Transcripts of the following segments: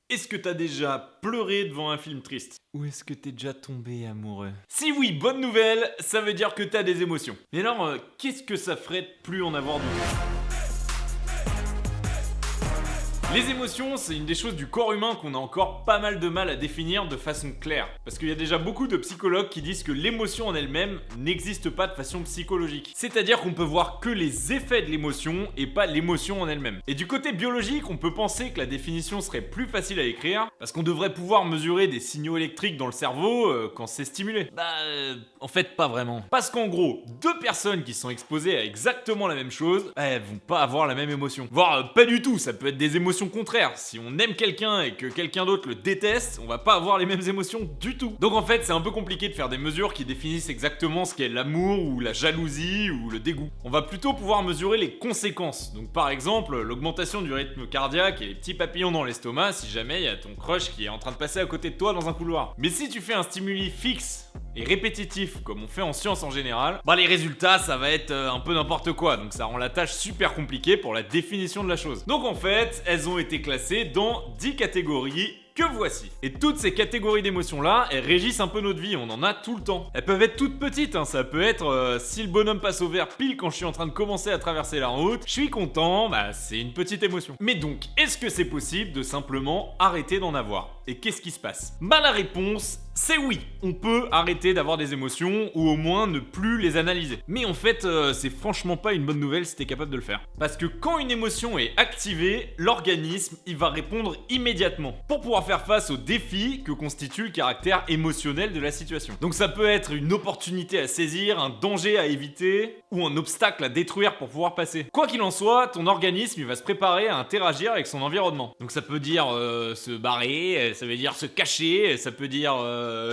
Est-ce que t'as déjà pleuré devant un film triste? Ou est-ce que t'es déjà tombé amoureux? Si oui, bonne nouvelle, ça veut dire que t'as des émotions. Mais alors, qu'est-ce que ça ferait de plus en avoir du tout? Les émotions, c'est une des choses du corps humain qu'on a encore pas mal de mal à définir de façon claire. Parce qu'il y a déjà beaucoup de psychologues qui disent que l'émotion en elle-même n'existe pas de façon psychologique. C'est-à-dire qu'on peut voir que les effets de l'émotion et pas l'émotion en elle-même. Et du côté biologique, on peut penser que la définition serait plus facile à écrire, parce qu'on devrait pouvoir mesurer des signaux électriques dans le cerveau quand c'est stimulé. En fait, pas vraiment. Parce qu'en gros, deux personnes qui sont exposées à exactement la même chose, elles vont pas avoir la même émotion. Voire pas du tout, ça peut être des émotions contraires. Si on aime quelqu'un et que quelqu'un d'autre le déteste, on va pas avoir les mêmes émotions du tout. Donc en fait, c'est un peu compliqué de faire des mesures qui définissent exactement ce qu'est l'amour ou la jalousie ou le dégoût. On va plutôt pouvoir mesurer les conséquences. Donc par exemple, l'augmentation du rythme cardiaque et les petits papillons dans l'estomac si jamais il y a ton crush qui est en train de passer à côté de toi dans un couloir. Mais si tu fais un stimuli fixe et répétitif comme on fait en science en général, les résultats ça va être un peu n'importe quoi, donc ça rend la tâche super compliquée pour la définition de la chose. Donc en fait, elles ont été classées dans 10 catégories que voici. Et toutes ces catégories d'émotions là, elles régissent un peu notre vie, on en a tout le temps. Elles peuvent être toutes petites, ça peut être si le bonhomme passe au vert pile quand je suis en train de commencer à traverser la route, je suis content, c'est une petite émotion. Mais donc, est-ce que c'est possible de simplement arrêter d'en avoir? Et qu'est-ce qui se passe? La réponse, c'est oui. On peut arrêter d'avoir des émotions, ou au moins ne plus les analyser. Mais en fait, c'est franchement pas une bonne nouvelle si t'es capable de le faire. Parce que quand une émotion est activée, l'organisme, il va répondre immédiatement. Pour pouvoir faire face aux défis que constitue le caractère émotionnel de la situation. Donc ça peut être une opportunité à saisir, un danger à éviter, ou un obstacle à détruire pour pouvoir passer. Quoi qu'il en soit, ton organisme, il va se préparer à interagir avec son environnement. Donc ça peut dire se barrer, ça veut dire se cacher, ça peut dire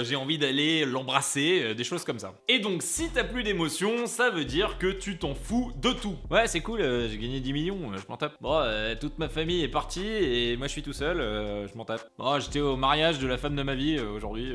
j'ai envie d'aller l'embrasser, des choses comme ça. Et donc si t'as plus d'émotions, ça veut dire que tu t'en fous de tout. Ouais, c'est cool, j'ai gagné 10 millions, je m'en tape. Toute ma famille est partie et moi je suis tout seul, je m'en tape. J'étais au mariage de la femme de ma vie aujourd'hui,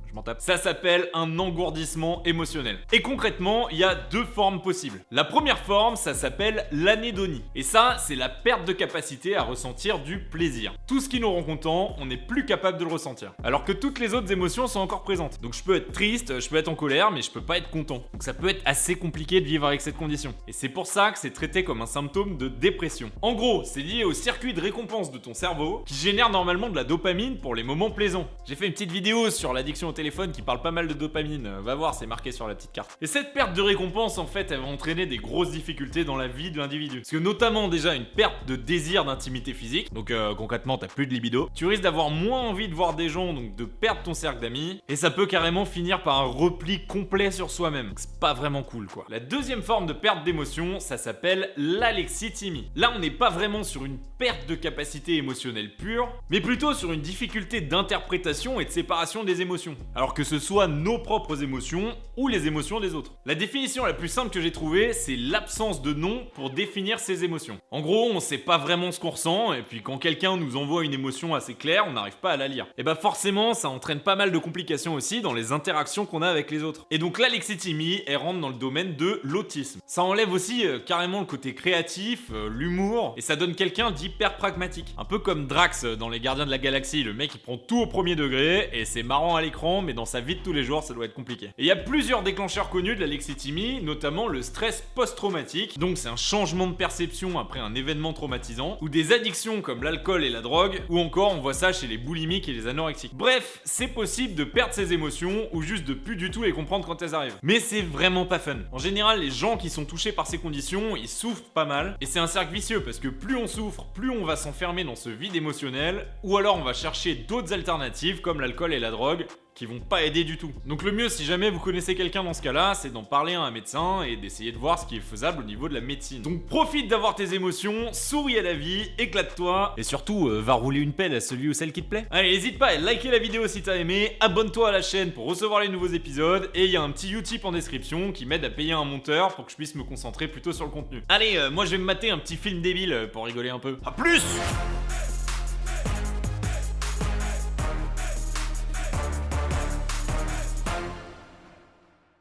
je m'en tape. Ça s'appelle un engourdissement émotionnel. Et concrètement, il y a deux formes possibles. La première forme, ça s'appelle l'anédonie. Et ça, c'est la perte de capacité à ressentir du plaisir. Tout ce qui nous rend content, on n'est plus capable de le ressentir. Alors que toutes les autres émotions sont encore présentes. Donc je peux être triste, je peux être en colère, mais je peux pas être content. Donc ça peut être assez compliqué de vivre avec cette condition. Et c'est pour ça que c'est traité comme un symptôme de dépression. En gros, c'est lié au circuit de récompense de ton cerveau qui génère normalement de la dopamine pour les moments plaisants. J'ai fait une petite vidéo sur l'addiction au téléphone qui parle pas mal de dopamine, va voir, c'est marqué sur la petite carte. Et cette perte de récompense, en fait, elle va entraîner des grosses difficultés dans la vie de l'individu. Parce que notamment déjà une perte de désir d'intimité physique, donc concrètement t'as plus de libido, tu risques d'avoir moins envie de voir des gens, donc de perdre ton cercle d'amis, et ça peut carrément finir par un repli complet sur soi-même. C'est pas vraiment cool quoi. La deuxième forme de perte d'émotion, ça s'appelle l'alexithymie. Là on n'est pas vraiment sur une perte de capacité émotionnelle pure, mais plutôt sur une difficulté d'interprétation et de séparation des émotions. Alors que ce soit nos propres émotions ou les émotions des autres. La définition la plus simple que j'ai trouvée, c'est l'absence de nom pour définir ses émotions. En gros, on sait pas vraiment ce qu'on ressent, et puis quand quelqu'un nous envoie une émotion assez claire, on n'arrive pas à la lire. Et forcément, ça entraîne pas mal de complications aussi dans les interactions qu'on a avec les autres. Et donc l'alexithymie, elle rentre dans le domaine de l'autisme. Ça enlève aussi carrément le côté créatif, l'humour, et ça donne quelqu'un d'hyper pragmatique. Un peu comme Drax dans Les Gardiens de la Galaxie, le mec il prend tout au premier degré, et c'est marrant à l'écran, mais dans sa vie de tous les jours, ça doit être compliqué. Et il y a plusieurs déclencheurs connus de l'alexithymie, notamment le stress post-traumatique, donc c'est un changement de perception après un événement traumatisant, ou des addictions comme l'alcool et la drogue, ou encore on voit ça chez les boulimiques et les anorexiques. Bref, c'est possible de perdre ses émotions, ou juste de plus du tout les comprendre quand elles arrivent. Mais c'est vraiment pas fun. En général, les gens qui sont touchés par ces conditions, ils souffrent pas mal, et c'est un cercle vicieux, parce que plus on souffre, plus on va s'enfermer dans ce vide émotionnel, ou alors on va chercher d'autres alternatives comme l'alcool et la drogue, qui vont pas aider du tout. Donc le mieux, si jamais vous connaissez quelqu'un dans ce cas-là, c'est d'en parler à un médecin et d'essayer de voir ce qui est faisable au niveau de la médecine. Donc profite d'avoir tes émotions, souris à la vie, éclate-toi, et surtout, va rouler une pelle à celui ou celle qui te plaît. Allez, n'hésite pas à liker la vidéo si t'as aimé, abonne-toi à la chaîne pour recevoir les nouveaux épisodes, et il y a un petit Utip en description qui m'aide à payer un monteur pour que je puisse me concentrer plutôt sur le contenu. Allez, moi je vais me mater un petit film débile pour rigoler un peu. A plus!